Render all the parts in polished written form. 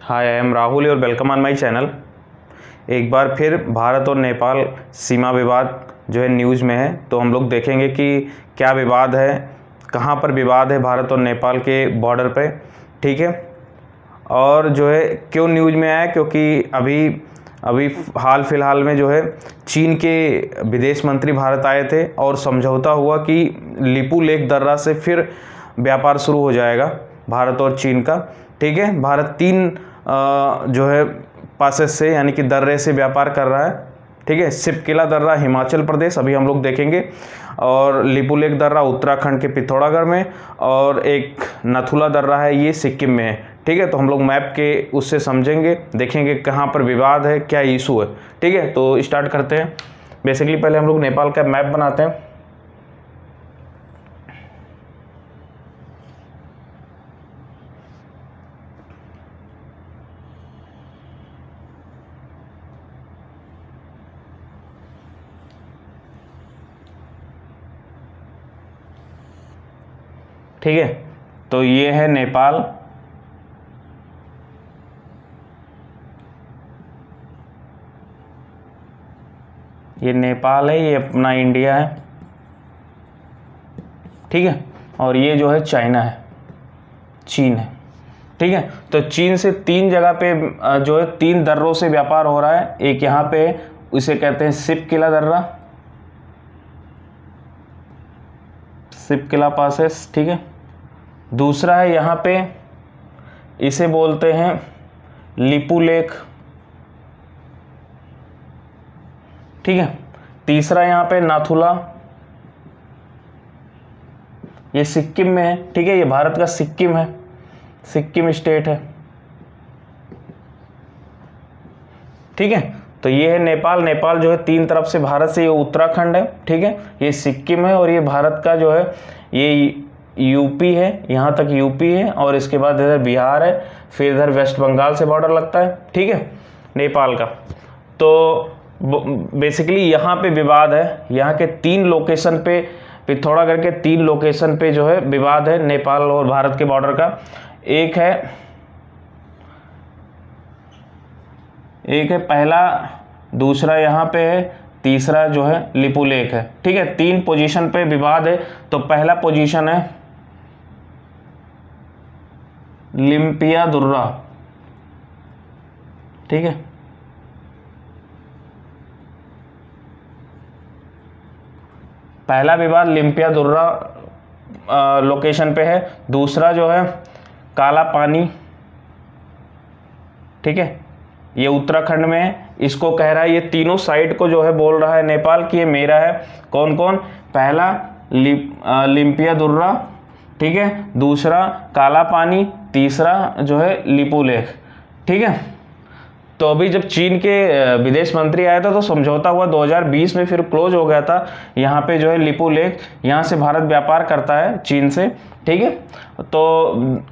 Hi, I am Rahul और welcome on my channel. एक बार फिर भारत और नेपाल सीमा विवाद जो है न्यूज़ में है, तो हम लोग देखेंगे कि क्या विवाद है, कहाँ पर विवाद है भारत और नेपाल के बॉर्डर पे। ठीक है, और जो है क्यों न्यूज़ में आया, क्योंकि अभी हाल फिलहाल में जो है चीन के विदेश मंत्री भारत आए थे और समझौता हुआ कि लिपू लेक दर्रा से फिर व्यापार शुरू हो जाएगा भारत और चीन का। ठीक है, भारत 3 जो है पासेस से यानी कि दर्रे से व्यापार कर रहा है। ठीक है, सिपकिला दर्रा हिमाचल प्रदेश अभी हम लोग देखेंगे, और लिपू लेक दर्रा उत्तराखंड के पिथौरागढ़ में, और एक नथुला दर्रा है ये सिक्किम में है। ठीक है, तो हम लोग मैप के उससे समझेंगे, देखेंगे कहाँ पर विवाद है, क्या इशू है। ठीक है, तो स्टार्ट करते हैं। बेसिकली पहले हम लोग नेपाल का मैप बनाते हैं। ठीक है, तो ये है नेपाल, ये नेपाल है, ये अपना इंडिया है। ठीक है, और ये जो है चाइना है, चीन है। ठीक है, तो चीन से 3 जगह पे जो है 3 दर्रों से व्यापार हो रहा है। एक यहाँ पे इसे कहते हैं सिपकिला दर्रा, सिपकिला पासेस। ठीक है, दूसरा है यहाँ पे, इसे बोलते हैं लिपू लेक। ठीक है, तीसरा यहाँ पे नाथुला, ये सिक्किम में है। ठीक है, ये भारत का सिक्किम है, सिक्किम स्टेट है। ठीक है, तो ये है नेपाल। नेपाल जो है 3 तरफ से भारत से, ये उत्तराखंड है। ठीक है, ये सिक्किम है, और ये भारत का जो है ये यूपी है, यहाँ तक यूपी है, और इसके बाद इधर बिहार है, फिर इधर वेस्ट बंगाल से बॉर्डर लगता है। ठीक है, नेपाल का। तो बेसिकली यहाँ पे विवाद है, यहाँ के 3 लोकेशन पे, पिथौरागढ़ के 3 लोकेशन पे जो है विवाद है नेपाल और भारत के बॉर्डर का। एक है पहला, दूसरा यहाँ पे है, तीसरा जो है लिपू लेक है। ठीक है, 3 पोजीशन पे विवाद है। तो पहला पोजीशन है लिम्पिया दुर्रा। ठीक है, पहला विवाद लिम्पिया दुर्रा लोकेशन पे है। दूसरा जो है काला पानी। ठीक है, ये उत्तराखंड में है। इसको कह रहा है, ये तीनों साइड को जो है बोल रहा है नेपाल कि ये मेरा है। कौन कौन? पहला लिम्पिया दुर्रा, ठीक है, दूसरा काला पानी, तीसरा जो है लिपू लेक। ठीक है, तो अभी जब चीन के विदेश मंत्री आया था तो समझौता हुआ 2020 में, फिर क्लोज हो गया था। यहाँ पे जो है लिपू लेक, यहाँ से भारत व्यापार करता है चीन से। ठीक है, तो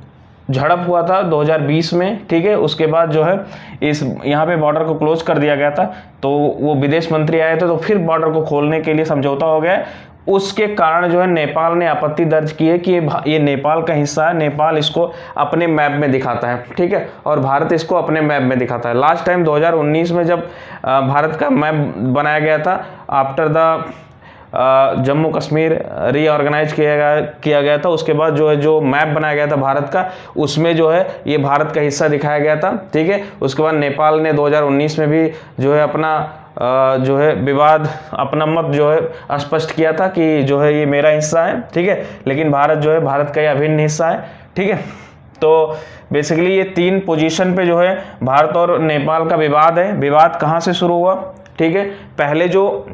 झड़प हुआ था 2020 में। ठीक है, उसके बाद जो है इस यहाँ पे बॉर्डर को क्लोज कर दिया गया था। तो वो विदेश मंत्री आए थे, तो फिर बॉर्डर को खोलने के लिए समझौता हो गया। उसके कारण जो है नेपाल ने आपत्ति दर्ज की है कि ये नेपाल का हिस्सा है, नेपाल इसको अपने मैप में दिखाता है। ठीक है, और भारत इसको अपने मैप में दिखाता है। लास्ट टाइम 2019 में जब भारत का मैप बनाया गया था, after the Jammu Kashmir reorganise किया गया था, उसके बाद जो मैप बनाया गया था भारत का, उसमें जो है ये भारत का हिस्सा दिखाया गया था। ठीक है, उसके बाद नेपाल ने 2019 में भी जो है अपना जो है विवाद, अपना मत जो है स्पष्ट किया था कि जो है ये मेरा हिस्सा है। ठीक है, लेकिन भारत जो है, भारत का ये अभिन्न हिस्सा है। ठीक है, तो बेसिकली ये 3 पोजीशन पे जो है भारत और नेपाल का विवाद है। विवाद कहाँ से शुरू हुआ? ठीक है, पहले जो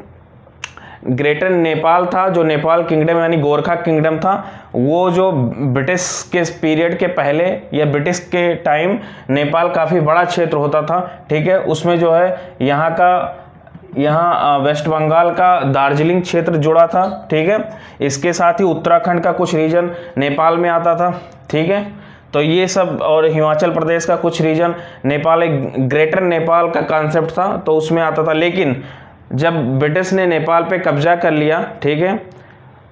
ग्रेटर नेपाल था, जो नेपाल किंगडम यानी गोरखा किंगडम था, वो जो ब्रिटिश के पीरियड के पहले या ब्रिटिश के टाइम नेपाल काफ़ी बड़ा क्षेत्र होता था। ठीक है, उसमें जो है यहाँ वेस्ट बंगाल का दार्जिलिंग क्षेत्र जुड़ा था। ठीक है, इसके साथ ही उत्तराखंड का कुछ रीजन नेपाल में आता था। ठीक है, तो ये सब, और हिमाचल प्रदेश का कुछ रीजन नेपाल, एक ग्रेटर नेपाल का कॉन्सेप्ट था, तो उसमें आता था। लेकिन जब ब्रिटिश ने नेपाल पे कब्जा कर लिया, ठीक है,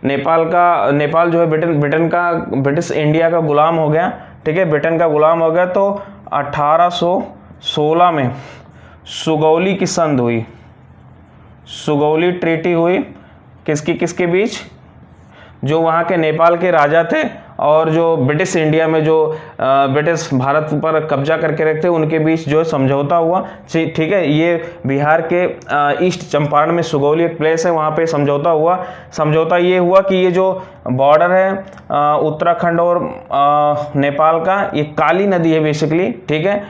नेपाल जो है ब्रिटेन का, ब्रिटिश इंडिया का गुलाम हो गया। ठीक है, ब्रिटेन का गुलाम हो गया, तो 1816 में सुगौली की संधि हुई, सुगौली ट्रीटी हुई किसके बीच, जो वहाँ के नेपाल के राजा थे और जो ब्रिटिश इंडिया में जो ब्रिटिश भारत पर कब्जा करके रखते उनके बीच जो समझौता हुआ। ठीक है, ये बिहार के ईस्ट चंपारण में सुगौली एक प्लेस है, वहाँ पे समझौता हुआ। समझौता ये हुआ कि ये जो बॉर्डर है उत्तराखंड और नेपाल का, ये काली नदी है बेसिकली, ठीक है,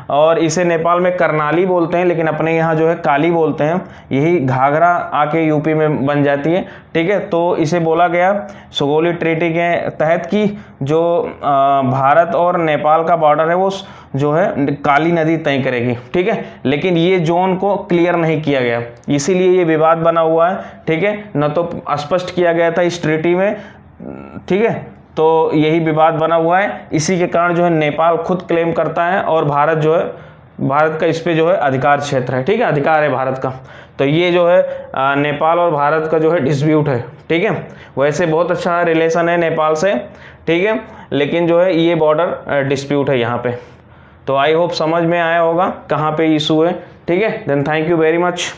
और इसे नेपाल में करनाली बोलते हैं, लेकिन अपने यहाँ जो है काली बोलते हैं। यही घाघरा आके यूपी में बन जाती है, ठीक है। तो इसे बोला गया सुगौली ट्रीटी के तहत कि जो भारत और नेपाल का बॉर्डर है वो जो है काली नदी तय करेगी, ठीक है। लेकिन ये जोन को क्लियर नहीं किया गया, इसीलिए ये विवाद बना हुआ है, ठीक है। न तो स्पष्ट किया गया था इस ट्रीटी में, ठीक है, तो यही विवाद बना हुआ है। इसी के कारण जो है नेपाल खुद क्लेम करता है और भारत जो है, भारत का इस पे जो है अधिकार क्षेत्र है, ठीक है, अधिकार है भारत का। तो ये जो है नेपाल और भारत का जो है डिस्प्यूट है, ठीक है। वैसे बहुत अच्छा रिलेशन है नेपाल से, ठीक है, लेकिन जो है ये बॉर्डर डिस्प्यूट है यहाँ पे। तो आई होप समझ में आया होगा कहाँ पे इशू है, ठीक है। Then thank you very much.